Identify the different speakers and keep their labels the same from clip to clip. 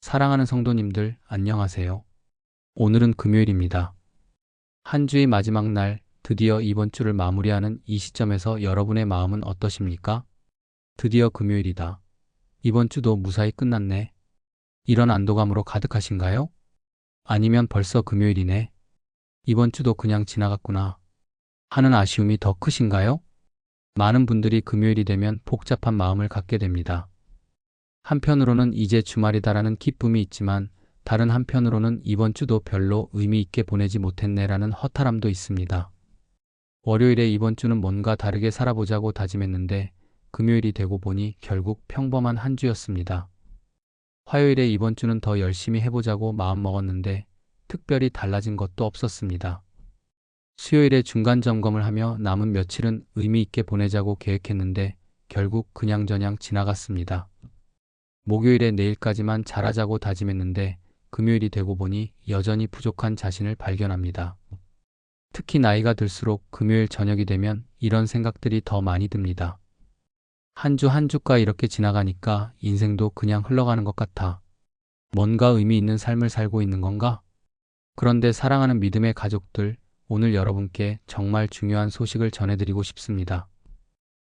Speaker 1: 사랑하는 성도님들, 안녕하세요. 오늘은 금요일입니다. 한 주의 마지막 날, 드디어 이번 주를 마무리하는 이 시점에서 여러분의 마음은 어떠십니까? 드디어 금요일이다. 이번 주도 무사히 끝났네. 이런 안도감으로 가득하신가요? 아니면 벌써 금요일이네. 이번 주도 그냥 지나갔구나 하는 아쉬움이 더 크신가요? 많은 분들이 금요일이 되면 복잡한 마음을 갖게 됩니다. 한편으로는 이제 주말이다라는 기쁨이 있지만 다른 한편으로는 이번 주도 별로 의미 있게 보내지 못했네라는 허탈함도 있습니다. 월요일에 이번 주는 뭔가 다르게 살아보자고 다짐했는데 금요일이 되고 보니 결국 평범한 한 주였습니다. 화요일에 이번 주는 더 열심히 해보자고 마음먹었는데 특별히 달라진 것도 없었습니다. 수요일에 중간 점검을 하며 남은 며칠은 의미 있게 보내자고 계획했는데 결국 그냥저냥 지나갔습니다. 목요일에 내일까지만 잘하자고 다짐했는데 금요일이 되고 보니 여전히 부족한 자신을 발견합니다. 특히 나이가 들수록 금요일 저녁이 되면 이런 생각들이 더 많이 듭니다. 한 주 한 주가 이렇게 지나가니까 인생도 그냥 흘러가는 것 같아. 뭔가 의미 있는 삶을 살고 있는 건가? 그런데 사랑하는 믿음의 가족들, 오늘 여러분께 정말 중요한 소식을 전해드리고 싶습니다.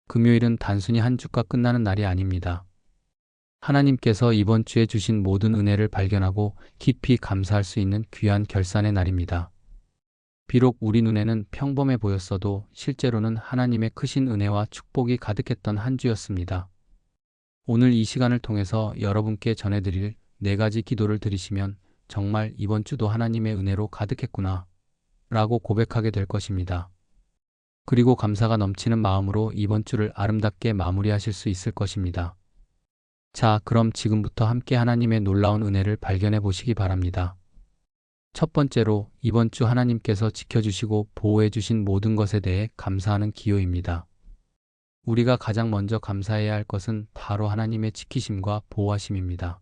Speaker 1: 금요일은 단순히 한 주가 끝나는 날이 아닙니다. 하나님께서 이번 주에 주신 모든 은혜를 발견하고 깊이 감사할 수 있는 귀한 결산의 날입니다. 비록 우리 눈에는 평범해 보였어도 실제로는 하나님의 크신 은혜와 축복이 가득했던 한 주였습니다. 오늘 이 시간을 통해서 여러분께 전해드릴 4가지 기도를 드리시면 정말 이번 주도 하나님의 은혜로 가득했구나 라고 고백하게 될 것입니다. 그리고 감사가 넘치는 마음으로 이번 주를 아름답게 마무리하실 수 있을 것입니다. 자, 그럼 지금부터 함께 하나님의 놀라운 은혜를 발견해 보시기 바랍니다. 첫 번째로 이번 주 하나님께서 지켜주시고 보호해 주신 모든 것에 대해 감사하는 기호입니다. 우리가 가장 먼저 감사해야 할 것은 바로 하나님의 지키심과 보호하심입니다.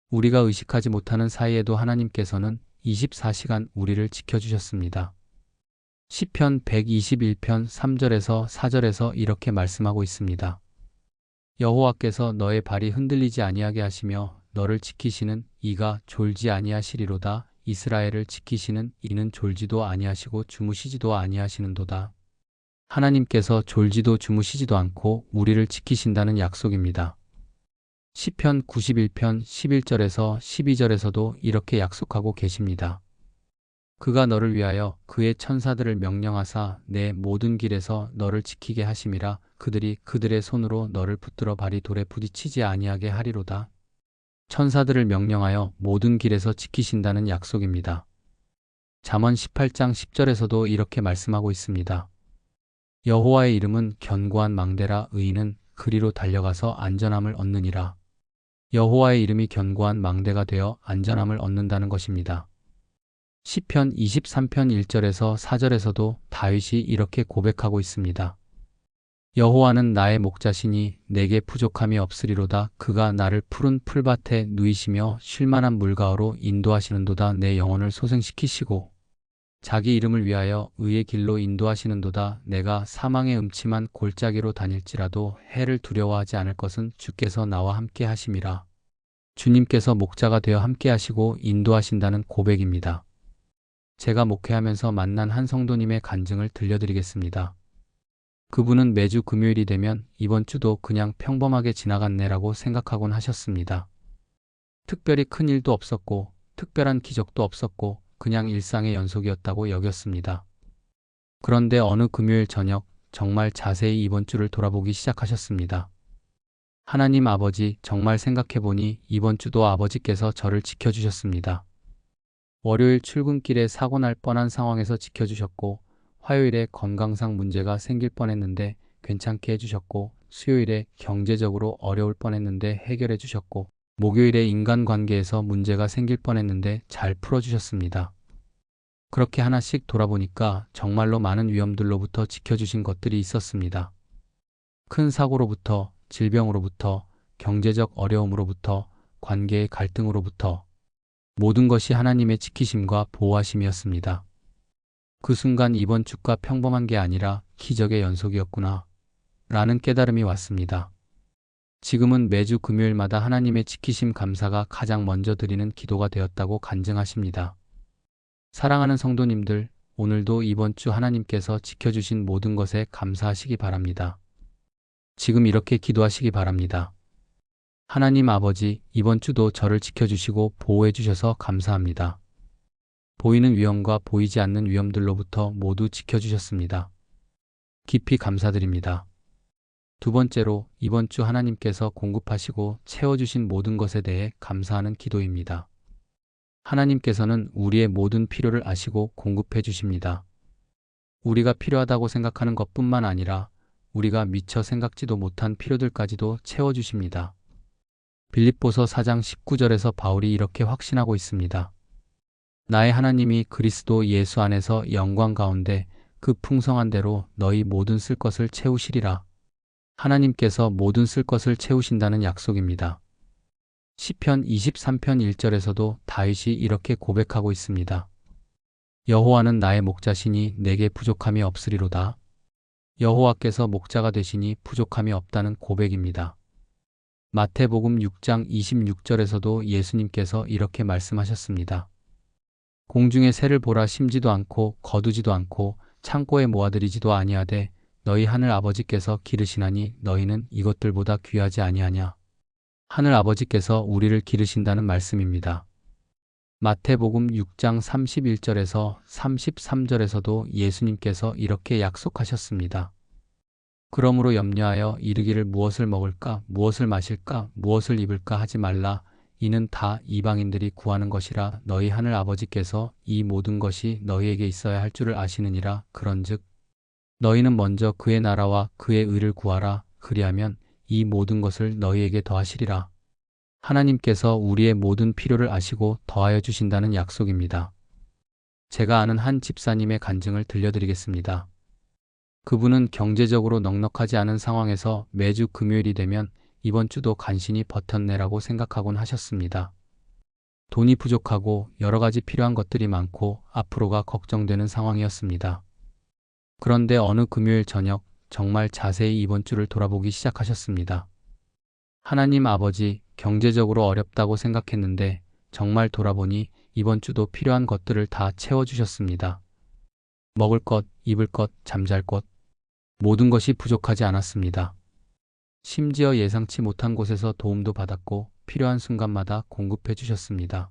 Speaker 1: 우리가 의식하지 못하는 사이에도 하나님께서는 24시간 우리를 지켜주셨습니다. 시편 121편 3절에서 4절에서 이렇게 말씀하고 있습니다. 여호와께서 너의 발이 흔들리지 아니하게 하시며 너를 지키시는 이가 졸지 아니하시리로다. 이스라엘을 지키시는 이는 졸지도 아니하시고 주무시지도 아니하시는도다. 하나님께서 졸지도 주무시지도 않고 우리를 지키신다는 약속입니다. 시편 91편 11절에서 12절에서도 이렇게 약속하고 계십니다. 그가 너를 위하여 그의 천사들을 명령하사 내 모든 길에서 너를 지키게 하심이라. 그들이 그들의 손으로 너를 붙들어 발이 돌에 부딪히지 아니하게 하리로다. 천사들을 명령하여 모든 길에서 지키신다는 약속입니다. 잠언 18장 10절에서도 이렇게 말씀하고 있습니다. 여호와의 이름은 견고한 망대라. 의인은 그리로 달려가서 안전함을 얻느니라. 여호와의 이름이 견고한 망대가 되어 안전함을 얻는다는 것입니다. 시편 23편 1절에서 4절에서도 다윗이 이렇게 고백하고 있습니다. 여호와는 나의 목자시니 내게 부족함이 없으리로다. 그가 나를 푸른 풀밭에 누이시며 쉴만한 물가로 인도하시는도다. 내 영혼을 소생시키시고 자기 이름을 위하여 의의 길로 인도하시는도다. 내가 사망의 음침한 골짜기로 다닐지라도 해를 두려워하지 않을 것은 주께서 나와 함께 하심이라. 주님께서 목자가 되어 함께 하시고 인도하신다는 고백입니다. 제가 목회하면서 만난 한 성도님의 간증을 들려드리겠습니다. 그분은 매주 금요일이 되면 이번 주도 그냥 평범하게 지나갔네라고 생각하곤 하셨습니다. 특별히 큰 일도 없었고 특별한 기적도 없었고 그냥 일상의 연속이었다고 여겼습니다. 그런데 어느 금요일 저녁 정말 자세히 이번 주를 돌아보기 시작하셨습니다. 하나님 아버지, 정말 생각해보니 이번 주도 아버지께서 저를 지켜주셨습니다. 월요일 출근길에 사고 날 뻔한 상황에서 지켜주셨고 화요일에 건강상 문제가 생길 뻔했는데 괜찮게 해주셨고 수요일에 경제적으로 어려울 뻔했는데 해결해 주셨고 목요일에 인간관계에서 문제가 생길 뻔했는데 잘 풀어주셨습니다. 그렇게 하나씩 돌아보니까 정말로 많은 위험들로부터 지켜주신 것들이 있었습니다. 큰 사고로부터, 질병으로부터, 경제적 어려움으로부터, 관계의 갈등으로부터 모든 것이 하나님의 지키심과 보호하심이었습니다. 그 순간 이번 주가 평범한 게 아니라 기적의 연속이었구나 라는 깨달음이 왔습니다. 지금은 매주 금요일마다 하나님의 지키심 감사가 가장 먼저 드리는 기도가 되었다고 간증하십니다. 사랑하는 성도님들, 오늘도 이번 주 하나님께서 지켜주신 모든 것에 감사하시기 바랍니다. 지금 이렇게 기도하시기 바랍니다. 하나님 아버지, 이번 주도 저를 지켜주시고 보호해 주셔서 감사합니다. 보이는 위험과 보이지 않는 위험들로부터 모두 지켜주셨습니다. 깊이 감사드립니다. 두 번째로, 이번 주 하나님께서 공급하시고 채워주신 모든 것에 대해 감사하는 기도입니다. 하나님께서는 우리의 모든 필요를 아시고 공급해 주십니다. 우리가 필요하다고 생각하는 것뿐만 아니라 우리가 미처 생각지도 못한 필요들까지도 채워주십니다. 빌립보서 4장 19절에서 바울이 이렇게 확신하고 있습니다. 나의 하나님이 그리스도 예수 안에서 영광 가운데 그 풍성한 대로 너희 모든 쓸 것을 채우시리라. 하나님께서 모든 쓸 것을 채우신다는 약속입니다. 시편 23편 1절에서도 다윗이 이렇게 고백하고 있습니다. 여호와는 나의 목자시니 내게 부족함이 없으리로다. 여호와께서 목자가 되시니 부족함이 없다는 고백입니다. 마태복음 6장 26절에서도 예수님께서 이렇게 말씀하셨습니다. 공중의 새를 보라, 심지도 않고 거두지도 않고 창고에 모아들이지도 아니하되 너희 하늘 아버지께서 기르시나니 너희는 이것들보다 귀하지 아니하냐. 하늘 아버지께서 우리를 기르신다는 말씀입니다. 마태복음 6장 31절에서 33절에서도 예수님께서 이렇게 약속하셨습니다. 그러므로 염려하여 이르기를 무엇을 먹을까, 무엇을 마실까, 무엇을 입을까 하지 말라. 이는 다 이방인들이 구하는 것이라. 너희 하늘 아버지께서 이 모든 것이 너희에게 있어야 할 줄을 아시느니라. 그런즉 너희는 먼저 그의 나라와 그의 의를 구하라. 그리하면 이 모든 것을 너희에게 더하시리라. 하나님께서 우리의 모든 필요를 아시고 더하여 주신다는 약속입니다. 제가 아는 한 집사님의 간증을 들려드리겠습니다. 그분은 경제적으로 넉넉하지 않은 상황에서 매주 금요일이 되면 이번 주도 간신히 버텼네라고 생각하곤 하셨습니다. 돈이 부족하고 여러 가지 필요한 것들이 많고 앞으로가 걱정되는 상황이었습니다. 그런데 어느 금요일 저녁 정말 자세히 이번 주를 돌아보기 시작하셨습니다. 하나님 아버지, 경제적으로 어렵다고 생각했는데 정말 돌아보니 이번 주도 필요한 것들을 다 채워주셨습니다. 먹을 것, 입을 것, 잠잘 것, 모든 것이 부족하지 않았습니다. 심지어 예상치 못한 곳에서 도움도 받았고 필요한 순간마다 공급해 주셨습니다.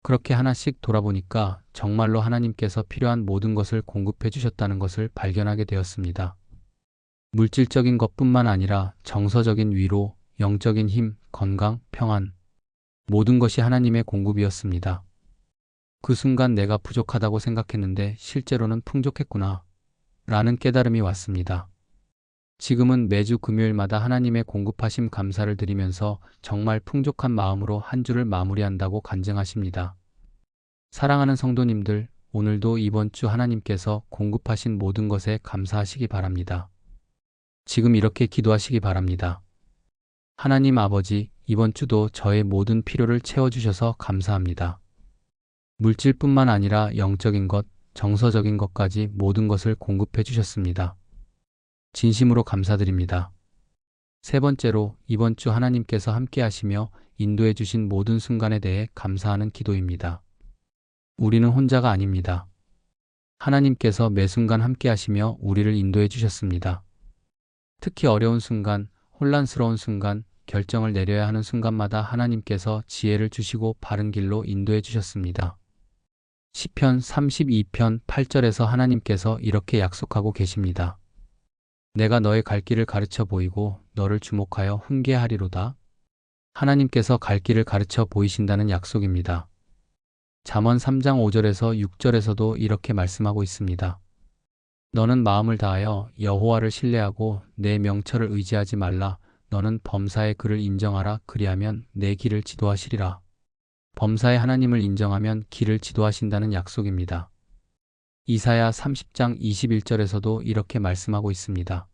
Speaker 1: 그렇게 하나씩 돌아보니까 정말로 하나님께서 필요한 모든 것을 공급해 주셨다는 것을 발견하게 되었습니다. 물질적인 것뿐만 아니라 정서적인 위로, 영적인 힘, 건강, 평안, 모든 것이 하나님의 공급이었습니다. 그 순간 내가 부족하다고 생각했는데 실제로는 풍족했구나 라는 깨달음이 왔습니다. 지금은 매주 금요일마다 하나님의 공급하심 감사를 드리면서 정말 풍족한 마음으로 한 주를 마무리한다고 간증하십니다. 사랑하는 성도님들, 오늘도 이번 주 하나님께서 공급하신 모든 것에 감사하시기 바랍니다. 지금 이렇게 기도하시기 바랍니다. 하나님 아버지, 이번 주도 저의 모든 필요를 채워주셔서 감사합니다. 물질뿐만 아니라 영적인 것, 정서적인 것까지 모든 것을 공급해 주셨습니다. 진심으로 감사드립니다. 세 번째로, 이번 주 하나님께서 함께 하시며 인도해 주신 모든 순간에 대해 감사하는 기도입니다. 우리는 혼자가 아닙니다. 하나님께서 매 순간 함께 하시며 우리를 인도해 주셨습니다. 특히 어려운 순간, 혼란스러운 순간, 결정을 내려야 하는 순간마다 하나님께서 지혜를 주시고 바른 길로 인도해 주셨습니다. 시편 32편 8절에서 하나님께서 이렇게 약속하고 계십니다. 내가 너의 갈 길을 가르쳐 보이고 너를 주목하여 훈계하리로다. 하나님께서 갈 길을 가르쳐 보이신다는 약속입니다. 잠언 3장 5절에서 6절에서도 이렇게 말씀하고 있습니다. 너는 마음을 다하여 여호와를 신뢰하고 내 명철을 의지하지 말라. 너는 범사의 그를 인정하라. 그리하면 내 길을 지도하시리라. 범사의 하나님을 인정하면 길을 지도하신다는 약속입니다. 이사야 30장 21절에서도 이렇게 말씀하고 있습니다.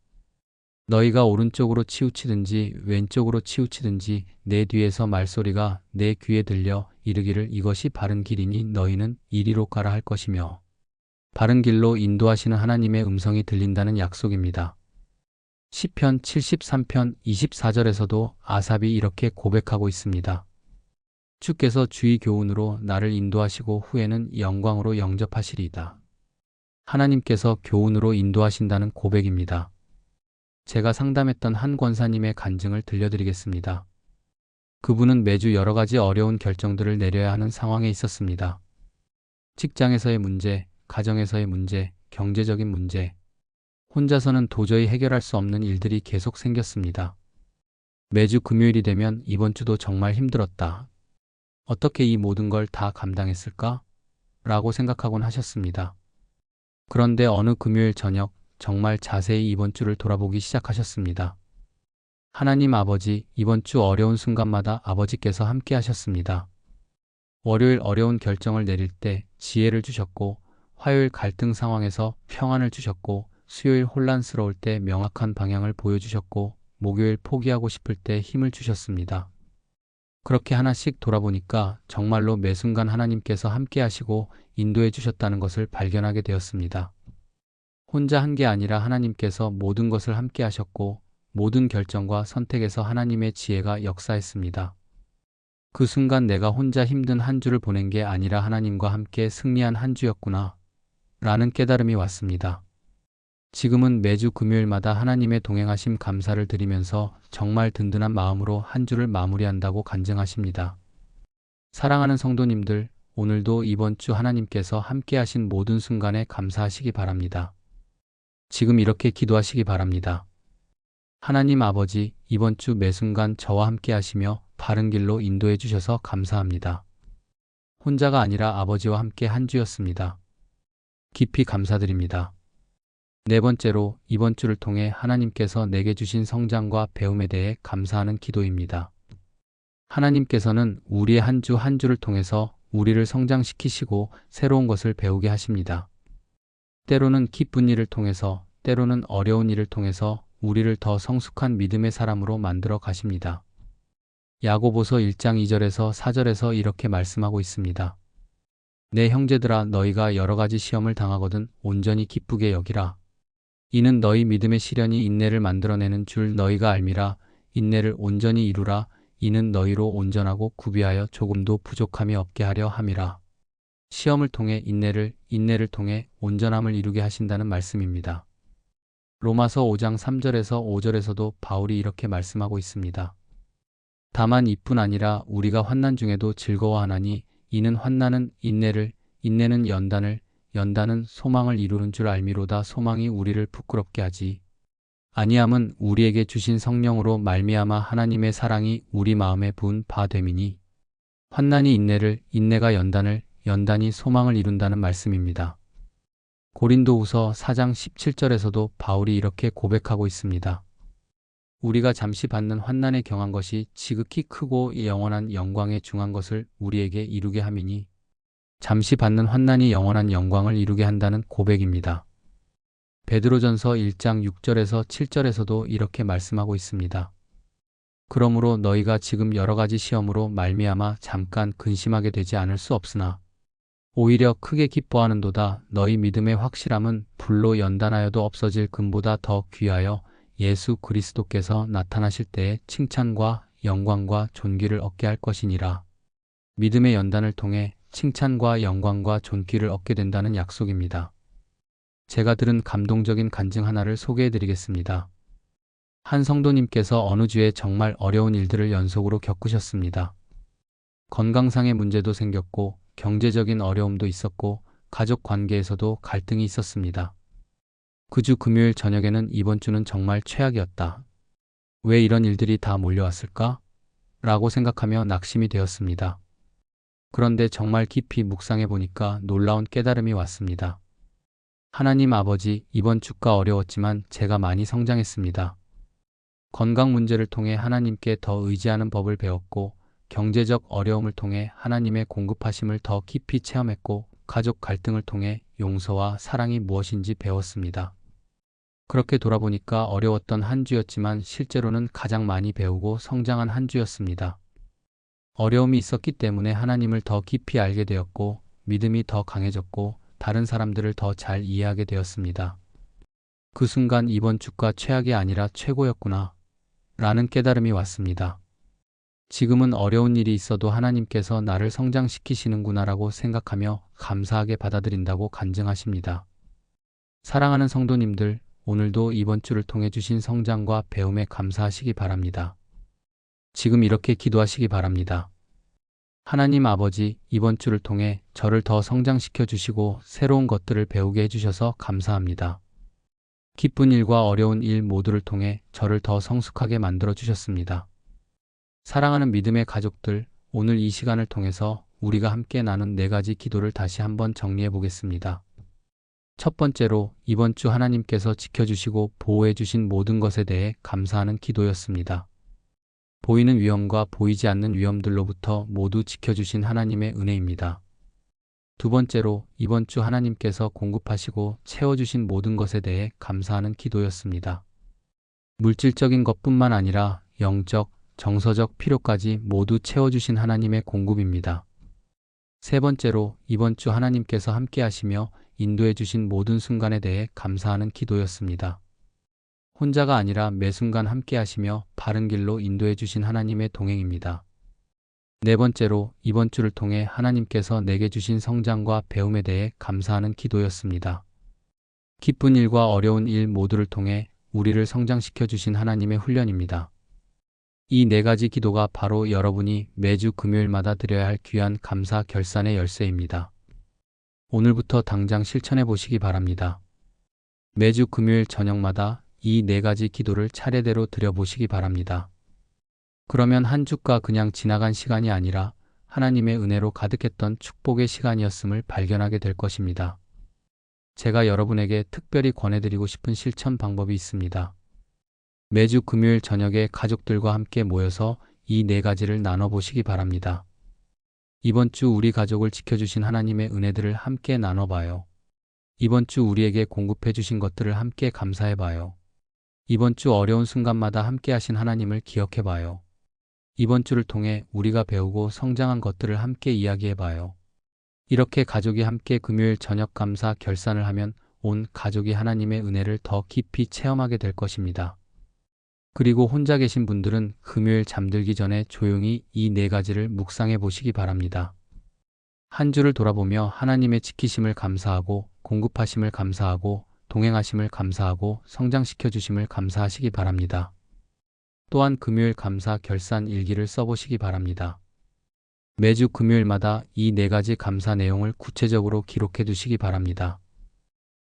Speaker 1: 너희가 오른쪽으로 치우치든지 왼쪽으로 치우치든지 내 뒤에서 말소리가 내 귀에 들려 이르기를 이것이 바른 길이니 너희는 이리로 가라 할 것이며 바른 길로 인도하시는 하나님의 음성이 들린다는 약속입니다. 시편 73편 24절에서도 아삽이 이렇게 고백하고 있습니다. 주께서 주의 교훈으로 나를 인도하시고 후에는 영광으로 영접하시리이다. 하나님께서 교훈으로 인도하신다는 고백입니다. 제가 상담했던 한 권사님의 간증을 들려드리겠습니다. 그분은 매주 여러 가지 어려운 결정들을 내려야 하는 상황에 있었습니다. 직장에서의 문제, 가정에서의 문제, 경제적인 문제, 혼자서는 도저히 해결할 수 없는 일들이 계속 생겼습니다. 매주 금요일이 되면 이번 주도 정말 힘들었다. 어떻게 이 모든 걸 다 감당했을까? 라고 생각하곤 하셨습니다. 그런데 어느 금요일 저녁 정말 자세히 이번 주를 돌아보기 시작하셨습니다. 하나님 아버지, 이번 주 어려운 순간마다 아버지께서 함께 하셨습니다. 월요일 어려운 결정을 내릴 때 지혜를 주셨고, 화요일 갈등 상황에서 평안을 주셨고, 수요일 혼란스러울 때 명확한 방향을 보여주셨고, 목요일 포기하고 싶을 때 힘을 주셨습니다. 그렇게 하나씩 돌아보니까 정말로 매 순간 하나님께서 함께 하시고 인도해 주셨다는 것을 발견하게 되었습니다. 혼자 한 게 아니라 하나님께서 모든 것을 함께 하셨고 모든 결정과 선택에서 하나님의 지혜가 역사했습니다. 그 순간 내가 혼자 힘든 한 주를 보낸 게 아니라 하나님과 함께 승리한 한 주였구나 라는 깨달음이 왔습니다. 지금은 매주 금요일마다 하나님의 동행하심 감사를 드리면서 정말 든든한 마음으로 한 주를 마무리한다고 간증하십니다. 사랑하는 성도님들, 오늘도 이번 주 하나님께서 함께 하신 모든 순간에 감사하시기 바랍니다. 지금 이렇게 기도하시기 바랍니다. 하나님 아버지, 이번 주 매 순간 저와 함께 하시며 바른 길로 인도해 주셔서 감사합니다. 혼자가 아니라 아버지와 함께 한 주였습니다. 깊이 감사드립니다. 네 번째로 이번 주를 통해 하나님께서 내게 주신 성장과 배움에 대해 감사하는 기도입니다. 하나님께서는 우리의 한 주 한 주를 통해서 우리를 성장시키시고 새로운 것을 배우게 하십니다. 때로는 기쁜 일을 통해서, 때로는 어려운 일을 통해서 우리를 더 성숙한 믿음의 사람으로 만들어 가십니다. 야고보서 1장 2절에서 4절에서 이렇게 말씀하고 있습니다. 내 형제들아, 너희가 여러 가지 시험을 당하거든 온전히 기쁘게 여기라. 이는 너희 믿음의 시련이 인내를 만들어내는 줄 너희가 알미라. 인내를 온전히 이루라. 이는 너희로 온전하고 구비하여 조금도 부족함이 없게 하려 함이라. 시험을 통해 인내를 통해 온전함을 이루게 하신다는 말씀입니다. 로마서 5장 3절에서 5절에서도 바울이 이렇게 말씀하고 있습니다. 다만 이뿐 아니라 우리가 환난 중에도 즐거워하나니 이는 환난은 인내를, 인내는 연단을, 연단은 소망을 이루는 줄 알미로다. 소망이 우리를 부끄럽게 하지 아니함은 우리에게 주신 성령으로 말미암아 하나님의 사랑이 우리 마음에 부은 바 됨이니 환난이 인내를, 인내가 연단을, 연단이 소망을 이룬다는 말씀입니다. 고린도후서 4장 17절에서도 바울이 이렇게 고백하고 있습니다. 우리가 잠시 받는 환난에 경한 것이 지극히 크고 영원한 영광에 중한 것을 우리에게 이루게 함이니 잠시 받는 환난이 영원한 영광을 이루게 한다는 고백입니다. 베드로전서 1장 6절에서 7절에서도 이렇게 말씀하고 있습니다. 그러므로 너희가 지금 여러 가지 시험으로 말미암아 잠깐 근심하게 되지 않을 수 없으나 오히려 크게 기뻐하는도다. 너희 믿음의 확실함은 불로 연단하여도 없어질 금보다 더 귀하여 예수 그리스도께서 나타나실 때에 칭찬과 영광과 존귀를 얻게 할 것이니라. 믿음의 연단을 통해 칭찬과 영광과 존귀를 얻게 된다는 약속입니다. 제가 들은 감동적인 간증 하나를 소개해 드리겠습니다. 한 성도님께서 어느 주에 정말 어려운 일들을 연속으로 겪으셨습니다. 건강상의 문제도 생겼고 경제적인 어려움도 있었고 가족 관계에서도 갈등이 있었습니다. 그 주 금요일 저녁에는 이번 주는 정말 최악이었다. 왜 이런 일들이 다 몰려왔을까? 라고 생각하며 낙심이 되었습니다. 그런데 정말 깊이 묵상해 보니까 놀라운 깨달음이 왔습니다. 하나님 아버지, 이번 주가 어려웠지만 제가 많이 성장했습니다. 건강 문제를 통해 하나님께 더 의지하는 법을 배웠고 경제적 어려움을 통해 하나님의 공급하심을 더 깊이 체험했고 가족 갈등을 통해 용서와 사랑이 무엇인지 배웠습니다. 그렇게 돌아보니까 어려웠던 한 주였지만 실제로는 가장 많이 배우고 성장한 한 주였습니다. 어려움이 있었기 때문에 하나님을 더 깊이 알게 되었고 믿음이 더 강해졌고 다른 사람들을 더 잘 이해하게 되었습니다. 그 순간 이번 주가 최악이 아니라 최고였구나 라는 깨달음이 왔습니다. 지금은 어려운 일이 있어도 하나님께서 나를 성장시키시는구나라고 생각하며 감사하게 받아들인다고 간증하십니다. 사랑하는 성도님들, 오늘도 이번 주를 통해 주신 성장과 배움에 감사하시기 바랍니다. 지금 이렇게 기도하시기 바랍니다. 하나님 아버지, 이번 주를 통해 저를 더 성장시켜 주시고 새로운 것들을 배우게 해주셔서 감사합니다. 기쁜 일과 어려운 일 모두를 통해 저를 더 성숙하게 만들어 주셨습니다. 사랑하는 믿음의 가족들, 오늘 이 시간을 통해서 우리가 함께 나눈 4가지 기도를 다시 한번 정리해 보겠습니다. 첫 번째로 이번 주 하나님께서 지켜주시고 보호해 주신 모든 것에 대해 감사하는 기도였습니다. 보이는 위험과 보이지 않는 위험들로부터 모두 지켜주신 하나님의 은혜입니다. 두 번째로 이번 주 하나님께서 공급하시고 채워주신 모든 것에 대해 감사하는 기도였습니다. 물질적인 것뿐만 아니라 영적, 정서적 필요까지 모두 채워주신 하나님의 공급입니다. 세 번째로 이번 주 하나님께서 함께 하시며 인도해 주신 모든 순간에 대해 감사하는 기도였습니다. 혼자가 아니라 매 순간 함께 하시며 바른 길로 인도해 주신 하나님의 동행입니다. 네 번째로 이번 주를 통해 하나님께서 내게 주신 성장과 배움에 대해 감사하는 기도였습니다. 기쁜 일과 어려운 일 모두를 통해 우리를 성장시켜 주신 하나님의 훈련입니다. 이 4가지 기도가 바로 여러분이 매주 금요일마다 드려야 할 귀한 감사 결산의 열쇠입니다. 오늘부터 당장 실천해 보시기 바랍니다. 매주 금요일 저녁마다 이 4가지 기도를 차례대로 드려보시기 바랍니다. 그러면 한 주가 그냥 지나간 시간이 아니라 하나님의 은혜로 가득했던 축복의 시간이었음을 발견하게 될 것입니다. 제가 여러분에게 특별히 권해드리고 싶은 실천 방법이 있습니다. 매주 금요일 저녁에 가족들과 함께 모여서 이 4가지를 나눠보시기 바랍니다. 이번 주 우리 가족을 지켜주신 하나님의 은혜들을 함께 나눠봐요. 이번 주 우리에게 공급해 주신 것들을 함께 감사해봐요. 이번 주 어려운 순간마다 함께 하신 하나님을 기억해봐요. 이번 주를 통해 우리가 배우고 성장한 것들을 함께 이야기해봐요. 이렇게 가족이 함께 금요일 저녁 감사 결산을 하면 온 가족이 하나님의 은혜를 더 깊이 체험하게 될 것입니다. 그리고 혼자 계신 분들은 금요일 잠들기 전에 조용히 이 4가지를 묵상해 보시기 바랍니다. 한 주를 돌아보며 하나님의 지키심을 감사하고 공급하심을 감사하고 동행하심을 감사하고 성장시켜 주심을 감사하시기 바랍니다. 또한 금요일 감사 결산 일기를 써보시기 바랍니다. 매주 금요일마다 이 4가지 감사 내용을 구체적으로 기록해 두시기 바랍니다.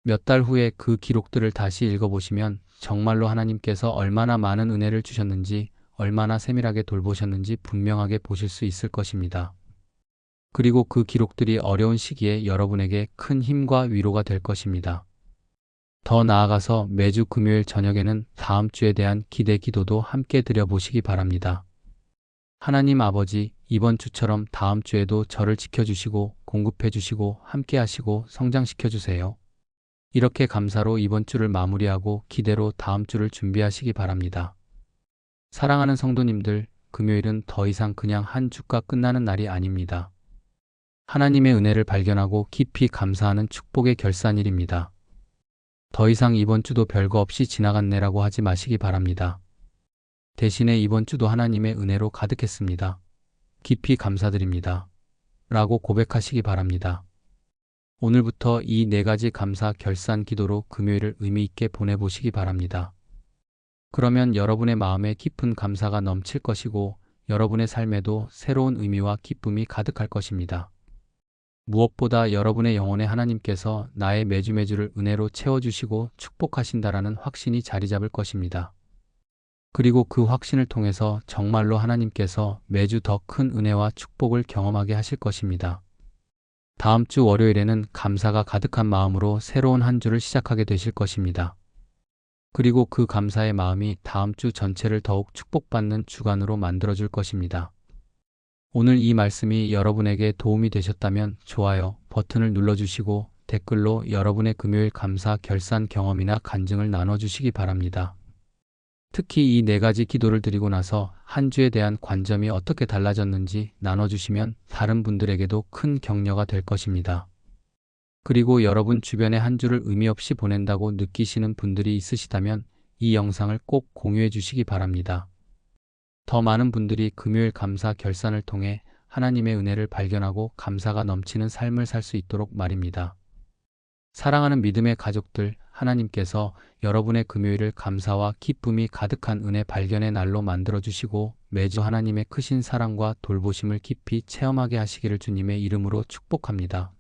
Speaker 1: 몇 달 후에 그 기록들을 다시 읽어보시면 정말로 하나님께서 얼마나 많은 은혜를 주셨는지, 얼마나 세밀하게 돌보셨는지 분명하게 보실 수 있을 것입니다. 그리고 그 기록들이 어려운 시기에 여러분에게 큰 힘과 위로가 될 것입니다. 더 나아가서 매주 금요일 저녁에는 다음 주에 대한 기대 기도도 함께 드려보시기 바랍니다. 하나님 아버지, 이번 주처럼 다음 주에도 저를 지켜주시고 공급해주시고 함께 하시고 성장시켜주세요. 이렇게 감사로 이번 주를 마무리하고 기대로 다음 주를 준비하시기 바랍니다. 사랑하는 성도님들, 금요일은 더 이상 그냥 한 주가 끝나는 날이 아닙니다. 하나님의 은혜를 발견하고 깊이 감사하는 축복의 결산일입니다. 더 이상 이번 주도 별거 없이 지나갔네라고 하지 마시기 바랍니다. 대신에 이번 주도 하나님의 은혜로 가득했습니다. 깊이 감사드립니다. 라고 고백하시기 바랍니다. 오늘부터 이 4가지 감사 결산 기도로 금요일을 의미 있게 보내보시기 바랍니다. 그러면 여러분의 마음에 깊은 감사가 넘칠 것이고 여러분의 삶에도 새로운 의미와 기쁨이 가득할 것입니다. 무엇보다 여러분의 영혼에 하나님께서 나의 매주매주를 은혜로 채워주시고 축복하신다라는 확신이 자리 잡을 것입니다. 그리고 그 확신을 통해서 정말로 하나님께서 매주 더 큰 은혜와 축복을 경험하게 하실 것입니다. 다음 주 월요일에는 감사가 가득한 마음으로 새로운 한 주를 시작하게 되실 것입니다. 그리고 그 감사의 마음이 다음 주 전체를 더욱 축복받는 주간으로 만들어줄 것입니다. 오늘 이 말씀이 여러분에게 도움이 되셨다면 좋아요 버튼을 눌러주시고 댓글로 여러분의 금요일 감사 결산 경험이나 간증을 나눠주시기 바랍니다. 특히 이 4가지 기도를 드리고 나서 한 주에 대한 관점이 어떻게 달라졌는지 나눠주시면 다른 분들에게도 큰 격려가 될 것입니다. 그리고 여러분 주변에 한 주를 의미 없이 보낸다고 느끼시는 분들이 있으시다면 이 영상을 꼭 공유해 주시기 바랍니다. 더 많은 분들이 금요일 감사 결산을 통해 하나님의 은혜를 발견하고 감사가 넘치는 삶을 살 수 있도록 말입니다. 사랑하는 믿음의 가족들, 하나님께서 여러분의 금요일을 감사와 기쁨이 가득한 은혜 발견의 날로 만들어 주시고 매주 하나님의 크신 사랑과 돌보심을 깊이 체험하게 하시기를 주님의 이름으로 축복합니다.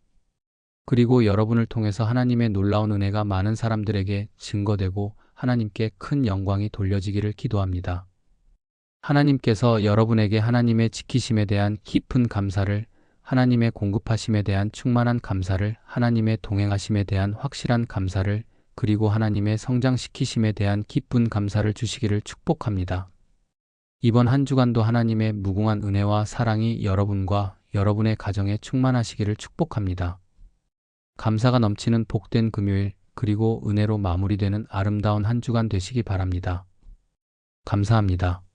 Speaker 1: 그리고 여러분을 통해서 하나님의 놀라운 은혜가 많은 사람들에게 증거되고 하나님께 큰 영광이 돌려지기를 기도합니다. 하나님께서 여러분에게 하나님의 지키심에 대한 깊은 감사를, 하나님의 공급하심에 대한 충만한 감사를, 하나님의 동행하심에 대한 확실한 감사를, 그리고 하나님의 성장시키심에 대한 기쁜 감사를 주시기를 축복합니다. 이번 한 주간도 하나님의 무궁한 은혜와 사랑이 여러분과 여러분의 가정에 충만하시기를 축복합니다. 감사가 넘치는 복된 금요일, 그리고 은혜로 마무리되는 아름다운 한 주간 되시기 바랍니다. 감사합니다.